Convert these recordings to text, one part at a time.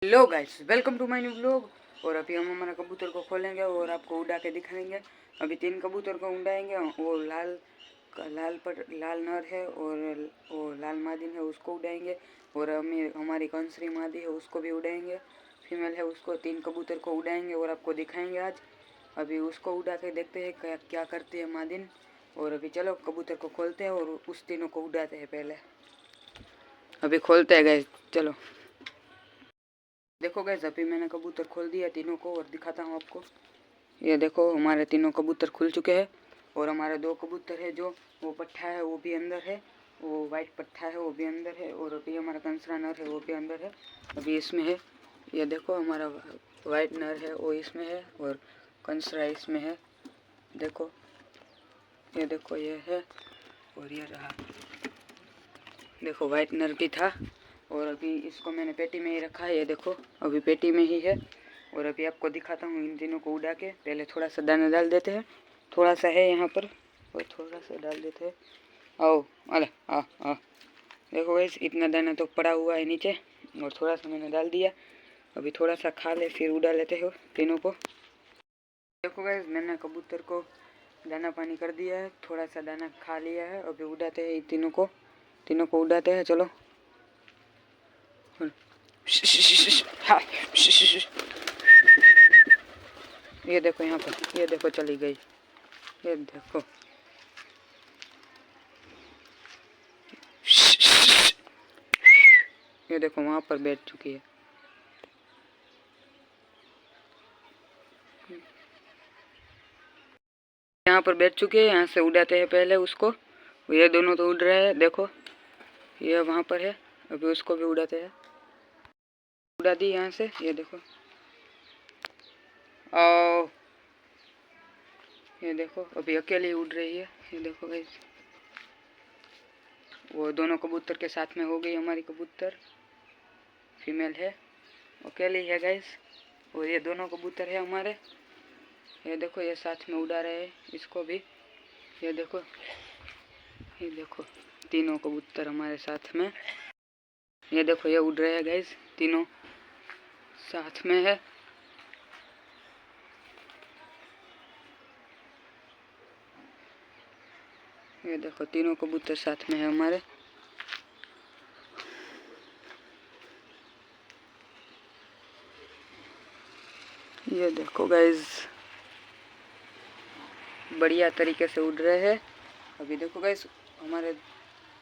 Hello guys, welcome to my new vlog. और अभी हम हमारा कबूतर को खोलेंगे और आपको उड़ा के दिखाएंगे। अभी 3 कबूतर को उड़ाएंगे। वो लाल नर है और वो लाल मादिन है, उसको उड़ाएंगे। और हमारी कंसरी मादी है, उसको भी उड़ाएंगे। फीमेल है, उसको 3 कबूतर को उड़ाएंगे और आपको दिखाएंगे आज। अभी उसको उड़ा के देखते हैं क्या करती है मादिन। और अभी चलो कबूतर को खोलते हैं और उस तीनों को उड़ाते हैं। पहले अभी खोलते हैं गाइस, चलो। देखो गाइस, अभी मैंने कबूतर खोल दिया तीनों को और दिखाता हूँ आपको। ये देखो, हमारे तीनों कबूतर खुल चुके हैं। और हमारे 2 कबूतर है, जो वो पट्ठा है वो भी अंदर है, वो वाइट पट्ठा है वो भी अंदर है। और अभी हमारा कंसरा नर है वो भी अंदर है, अभी इसमें है। ये देखो, हमारा वाइट नर है वो इसमें है और कंसरा इसमें है। देखो, ये देखो, ये है और ये रहा। देखो, वाइट नर भी था और अभी इसको मैंने पेटी में ही रखा है। ये देखो, अभी पेटी में ही है। और अभी आपको दिखाता हूँ इन तीनों को उड़ा के। पहले थोड़ा सा दाना डाल देते हैं, थोड़ा सा है यहाँ पर, और थोड़ा सा डाल देते हैं। आओ, अरे आ आ देखो गाइस, इतना दाना तो पड़ा हुआ है नीचे और थोड़ा सा मैंने डाल दिया। अभी थोड़ा सा खा ले, फिर उड़ा लेते हो तीनों को। देखो गाइस, मैंने कबूतर को दाना पानी कर दिया है, थोड़ा सा दाना खा लिया है। अभी उड़ाते हैं तीनों को उड़ाते हैं, चलो। ये देखो यहाँ पर, ये देखो चली गई, ये देखो। ये देखो, वहाँ पर बैठ चुकी है। यहाँ पर बैठ चुके हैं, यहाँ से उड़ाते हैं पहले उसको। ये दोनों तो उड़ रहे हैं, देखो ये वहाँ पर है। अभी उसको भी उड़ाते हैं, उड़ा दी यहाँ से। ये देखो, आओ, ये देखो अभी अकेली उड़ रही है। ये देखो गाइस, वो दोनों कबूतर के साथ में हो गई हमारी कबूतर। फीमेल है, अकेली है गाइस। और ये दोनों कबूतर है हमारे। ये देखो, ये साथ में उड़ा रहे हैं इसको भी। ये देखो, ये देखो, तीनों कबूतर हमारे साथ में। ये देखो, ये उड़ रहे हैं गाइस, तीनों साथ में है। ये देखो, तीनों कबूतर साथ में है हमारे। ये देखो गाइस, बढ़िया तरीके से उड़ रहे हैं। अभी देखो गाइस, हमारे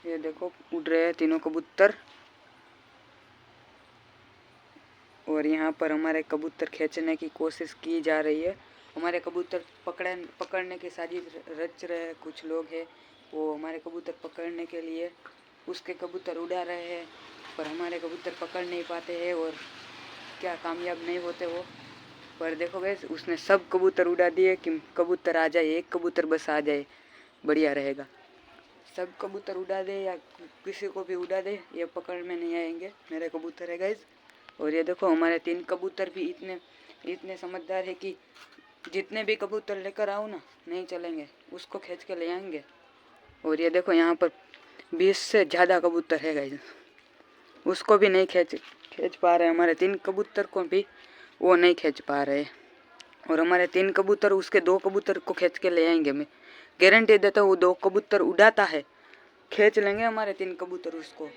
ये देखो उड़ रहे हैं तीनों कबूतर। और यहाँ पर हमारे कबूतर खींचने की कोशिश की जा रही है। हमारे कबूतर पकड़ने की साजिश रच रहे हैं कुछ लोग हैं, वो हमारे कबूतर पकड़ने के लिए उसके कबूतर उड़ा रहे हैं, पर हमारे कबूतर पकड़ नहीं पाते हैं और क्या कामयाब नहीं होते वो। पर देखो गैस, उसने सब कबूतर उड़ा दिए कि कबूतर आ जाए, एक कबूतर बस आ जाए, बढ़िया रहेगा। सब कबूतर उड़ा दे या किसी को भी उड़ा दे, ये पकड़ में नहीं आएंगे मेरे कबूतर है गैस। और ये देखो, हमारे 3 कबूतर भी इतने समझदार है कि जितने भी कबूतर लेकर आओ ना, नहीं चलेंगे, उसको खींच के ले आएंगे। और ये देखो, यहाँ पर 20 से ज़्यादा कबूतर है गाइस, उसको भी नहीं खींच पा रहे। हमारे 3 कबूतर को भी वो नहीं खींच पा रहे। और हमारे 3 कबूतर उसके 2 कबूतर को खींच के ले आएंगे। मैं गारंटी देता हूँ, वो 2 कबूतर उड़ाता है, खींच लेंगे हमारे 3 कबूतर उसको।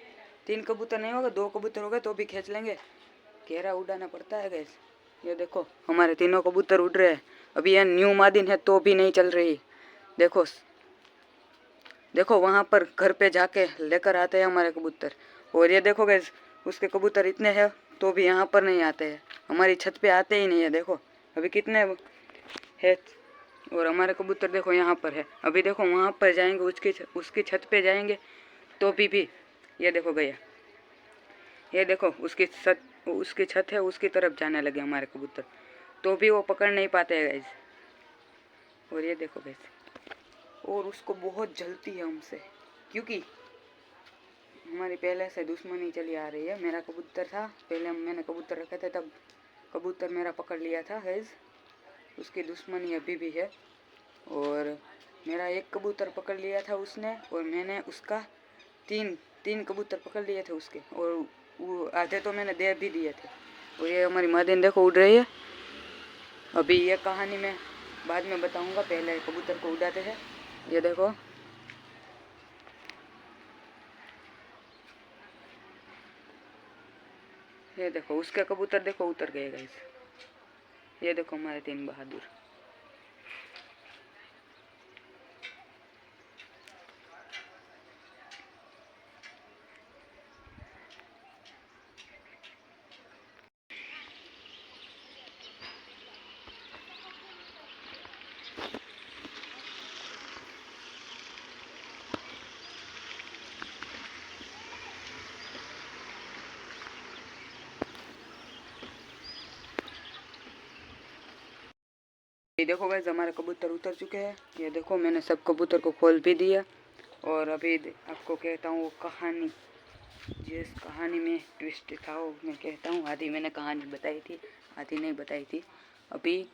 3 कबूतर नहीं होगा, 2 कबूतर हो गए तो भी खींच लेंगे। घेरा उड़ाना पड़ता है गैस। ये देखो, हमारे तीनों कबूतर उड़ रहे हैं। अभी यह न्यू मादिन है तो भी नहीं चल रही। देखो देखो, वहाँ पर घर पे जाके लेकर आते हैं हमारे कबूतर। और ये देखो गैस, उसके कबूतर इतने हैं तो भी यहाँ पर नहीं आते हैं, हमारी छत पे आते ही नहीं है। देखो अभी कितने है। और हमारे कबूतर देखो यहाँ पर है। अभी देखो, वहाँ पर जाएंगे, उसकी छत पे जाएंगे तो भी ये देखो गया। ये देखो, उसकी छत है, उसकी तरफ जाने लगे हमारे कबूतर, तो भी वो पकड़ नहीं पाते हैं गाइस। और ये देखो गाइस, और उसको बहुत जलती है हमसे, क्योंकि हमारी पहले से दुश्मनी चली आ रही है। मेरा कबूतर था पहले, मैंने कबूतर रखे थे तब कबूतर मेरा पकड़ लिया था गाइस, उसकी दुश्मनी अभी भी है। और मेरा एक कबूतर पकड़ लिया था उसने, और मैंने उसका तीन कबूतर पकड़ लिए थे उसके, और वो आधे तो मैंने दे भी दिए थे। और ये हमारी मादिन देखो उड़ रही है। अभी ये कहानी मैं बाद में बताऊंगा, पहले कबूतर को उड़ाते हैं। ये देखो, ये देखो उसके कबूतर देखो उतर गए गाइस। ये देखो हमारे 3 बहादुर। ये देखो गाइस हमारे कबूतर उतर चुके हैं। ये देखो मैंने सब कबूतर को खोल भी दिया। और अभी आपको कहता हूँ वो कहानी, जिस कहानी में ट्विस्ट था वो मैं कहता हूँ। आधी मैंने कहानी बताई थी, आधी नहीं बताई थी। अभी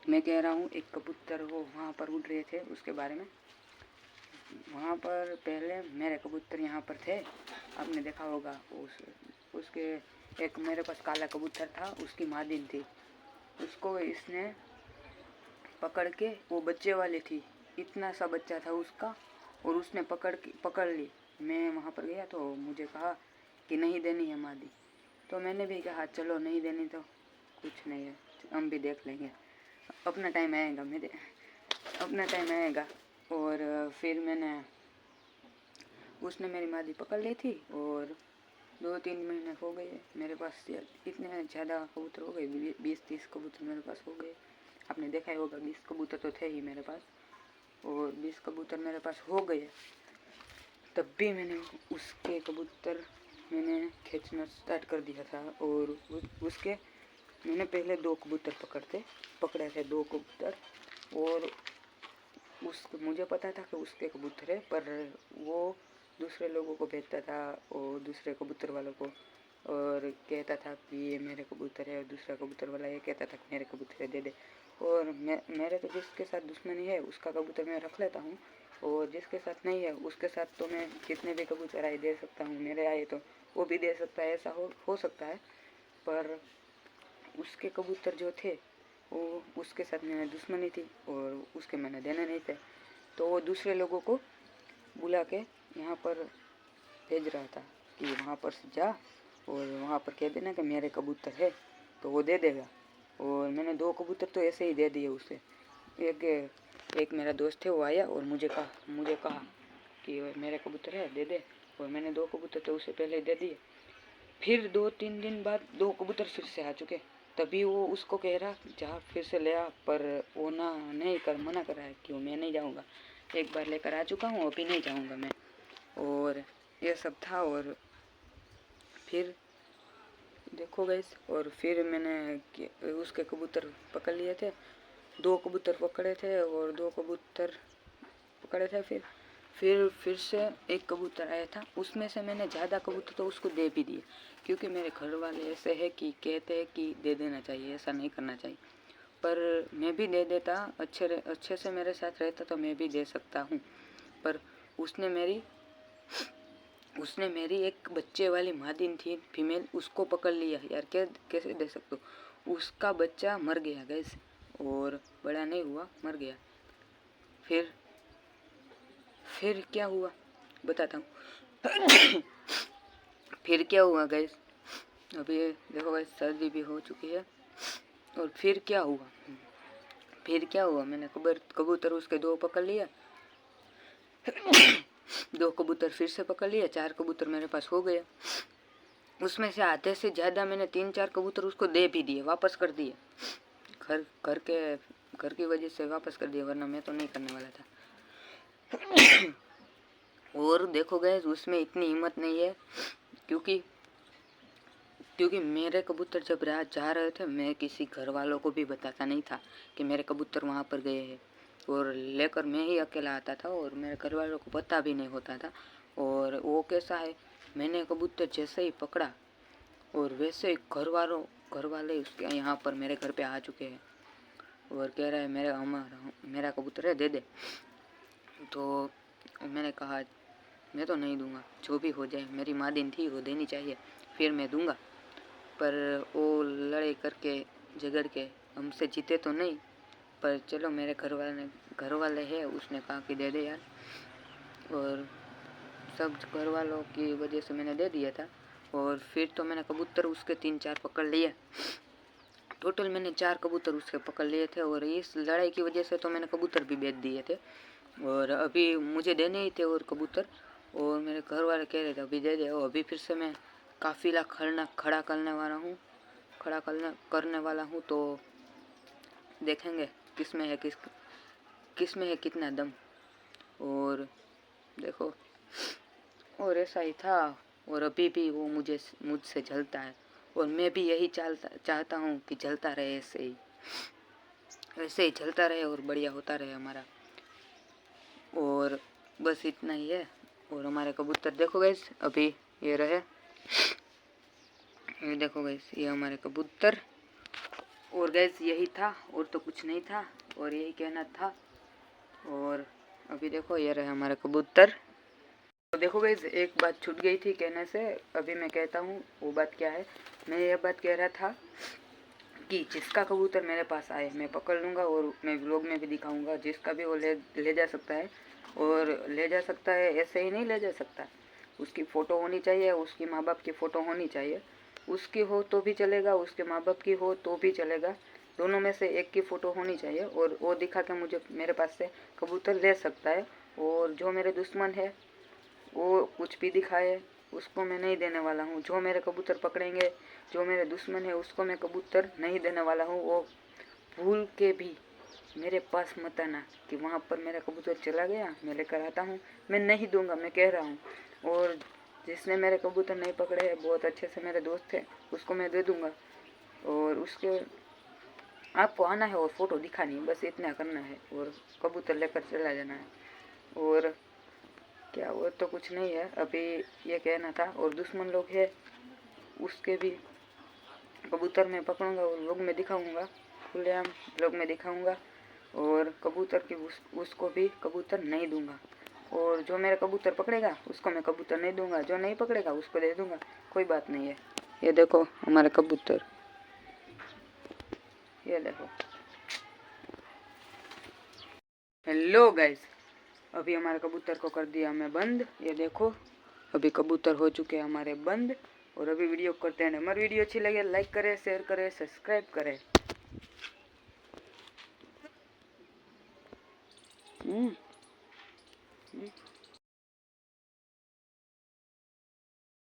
मैं कह रहा हूँ एक कबूतर वो वहाँ पर उड़ रहे थे उसके बारे में। वहाँ पर पहले मेरे कबूतर यहाँ पर थे, आपने देखा होगा। उसके एक मेरे पास काला कबूतर था, उसकी मादिन थी। उसको इसने पकड़ के, वो बच्चे वाली थी, इतना सा बच्चा था उसका, और उसने पकड़ ली। मैं वहाँ पर गया तो मुझे कहा कि नहीं देनी है मादी। तो मैंने भी कहा चलो नहीं देनी तो कुछ नहीं है, हम भी देख लेंगे, अपना टाइम आएगा, अपना टाइम आएगा। और फिर उसने मेरी मादी पकड़ ली थी। और 2-3 महीने हो गए मेरे पास, इतने ज़्यादा कबूतर हो गए, 20-30 कबूतर मेरे पास हो गए। आपने देखा ही होगा, 20 कबूतर तो थे ही मेरे पास। और 20 कबूतर मेरे पास हो गए, तब भी मैंने उसके कबूतर मैंने खींचना स्टार्ट कर दिया था। और उसके मैंने पहले 2 कबूतर पकड़े थे 2 कबूतर। और मुझे पता था कि उसके कबूतर है, पर वो दूसरे लोगों को भेजता था, और दूसरे कबूतर वालों को, और कहता था कि ये मेरे कबूतर है। और दूसरा कबूतर वाला ये कहता था कि मेरे कबूतर है, दे दे। और मेरे तो जिसके साथ दुश्मनी है उसका कबूतर मैं रख लेता हूँ, और जिसके साथ नहीं है उसके साथ तो मैं कितने भी कबूतर आए दे सकता हूँ। मेरे आए तो वो भी दे सकता है, ऐसा हो सकता है। पर उसके कबूतर जो थे वो उसके साथ मैंने दुश्मनी थी, और उसके मैंने देने नहीं थे। तो वो दूसरे लोगों को बुला के यहाँ पर भेज रहा था कि वहाँ पर से जा और वहाँ पर कह देना कि मेरे कबूतर है, तो वो दे देगा। और मैंने 2 कबूतर तो ऐसे ही दे दिए उसे। एक मेरा दोस्त है, वो आया और मुझे कहा कि मेरे कबूतर है, दे दे। और मैंने 2 कबूतर तो उसे पहले ही दे दिए। फिर 2-3 दिन बाद 2 कबूतर फिर से आ चुके, तभी वो उसको कह रहा जा फिर से ले आ, पर वो मना कर रहा है कि मैं नहीं जाऊँगा, एक बार लेकर आ चुका हूँ, अभी नहीं जाऊँगा मैं। और ये सब था। और फिर देखो गाइस, और फिर मैंने उसके कबूतर पकड़ लिए थे, 2 कबूतर पकड़े थे, और 2 कबूतर पकड़े थे। फिर से एक कबूतर आया था, उसमें से मैंने ज़्यादा कबूतर तो उसको दे भी दिए, क्योंकि मेरे घर वाले ऐसे है कि कहते हैं कि दे देना चाहिए, ऐसा नहीं करना चाहिए। पर मैं भी दे देता, अच्छे से मेरे साथ रहता तो मैं भी दे सकता हूँ। पर उसने मेरी एक बच्चे वाली मादिन थी फीमेल, उसको पकड़ लिया। यार कैसे दे सकते हो, उसका बच्चा मर गया गैस, और बड़ा नहीं हुआ, मर गया। फिर क्या हुआ बताता हूँ। फिर क्या हुआ गैस, अभी देखो गैस सर्दी भी हो चुकी है। और फिर क्या हुआ, मैंने कबूतर उसके 2 पकड़ लिया। 2 कबूतर फिर से पकड़ लिया, 4 कबूतर मेरे पास हो गए। उसमें से आधे से ज़्यादा मैंने 3-4 कबूतर उसको दे भी दिए, वापस कर दिए, घर की वजह से वापस कर दिया, वरना मैं तो नहीं करने वाला था। और देखो गैस उसमें इतनी हिम्मत नहीं है, क्योंकि मेरे कबूतर जब रात जा रहे थे, मैं किसी घर वालों को भी बताता नहीं था कि मेरे कबूतर वहाँ पर गए हैं, और लेकर मैं ही अकेला आता था, और मेरे घर वालों को पता भी नहीं होता था। और वो कैसा है, मैंने कबूतर जैसे ही पकड़ा और वैसे ही घर वाले उसके यहाँ पर मेरे घर पे आ चुके हैं, और कह रहा है मेरा कबूतर है, दे दे। तो मैंने कहा मैं तो नहीं दूंगा, जो भी हो जाए, मेरी मादिन थी, वो देनी चाहिए, फिर मैं दूंगा। पर वो लड़ाई करके झगड़ के हमसे जीते तो नहीं, पर चलो मेरे घर वाले हैं, उसने कहा कि दे दे यार, और सब घर वालों की वजह से मैंने दे दिया था। और फिर तो मैंने कबूतर उसके 3-4 पकड़ लिए। टोटल मैंने 4 कबूतर उसके पकड़ लिए थे, और इस लड़ाई की वजह से तो मैंने कबूतर भी बेच दिए थे, और अभी मुझे देने ही थे और कबूतर, और मेरे घर वाले कह रहे थे अभी दे दे। और अभी फिर से मैं काफ़िला खड़ा करने वाला हूँ, तो देखेंगे किस में है कितना दम। और देखो, और ऐसा ही था, और अभी भी वो मुझसे जलता है, और मैं भी यही चाहता हूँ कि जलता रहे, ऐसे ही चलता रहे और बढ़िया होता रहे हमारा। और बस इतना ही है। और हमारे कबूतर देखो गाइस, अभी ये रहे, ये देखो गाइस, ये हमारे कबूतर। और गाइस यही था, और तो कुछ नहीं था, और यही कहना था। और अभी देखो ये रहे हमारे कबूतर। तो देखो गाइस, एक बात छूट गई थी कहने से, अभी मैं कहता हूँ वो बात क्या है। मैं ये बात कह रहा था कि जिसका कबूतर मेरे पास आए मैं पकड़ लूँगा, और मैं व्लॉग में भी दिखाऊंगा। जिसका भी वो ले जा सकता है, और ले जा सकता है ऐसे ही नहीं ले जा सकता, उसकी फ़ोटो होनी चाहिए, उसकी माँ बाप की फ़ोटो होनी चाहिए। उसकी हो तो भी चलेगा, उसके माँ बाप की हो तो भी चलेगा, दोनों में से एक की फ़ोटो होनी चाहिए, और वो दिखा के मुझे मेरे पास से कबूतर ले सकता है। और जो मेरे दुश्मन है वो कुछ भी दिखाए, उसको मैं नहीं देने वाला हूँ। जो मेरे कबूतर पकड़ेंगे, जो मेरे दुश्मन है, उसको मैं कबूतर नहीं देने वाला हूँ। वो भूल के भी मेरे पास मत आना कि वहाँ पर मेरा कबूतर चला गया, मैं लेकर आता हूँ, मैं नहीं दूंगा, मैं कह रहा हूँ। और जिसने मेरे कबूतर नहीं पकड़े हैं, बहुत अच्छे से मेरे दोस्त थे, उसको मैं दे दूंगा। और उसके आपको आना है और फ़ोटो दिखानी है, बस इतना करना है, और कबूतर लेकर चला जाना है। और क्या, वो तो कुछ नहीं है, अभी ये कहना था। और दुश्मन लोग है, उसके भी कबूतर मैं पकड़ूंगा और लोग में दिखाऊंगा, खुलेआम लोग में दिखाऊंगा। और कबूतर की उसको भी कबूतर नहीं दूंगा, और जो मेरा कबूतर पकड़ेगा उसको मैं कबूतर नहीं दूंगा, जो नहीं पकड़ेगा उसको दे दूंगा, कोई बात नहीं है। ये देखो हमारे कबूतर, ये देखो। हेलो गाइस, अभी हमारे कबूतर को कर दिया मैं बंद, ये देखो अभी कबूतर हो चुके हैं हमारे बंद। और अभी वीडियो करते हैं। हमारी वीडियो अच्छी लगे लाइक करें, शेयर करें, सब्सक्राइब करें।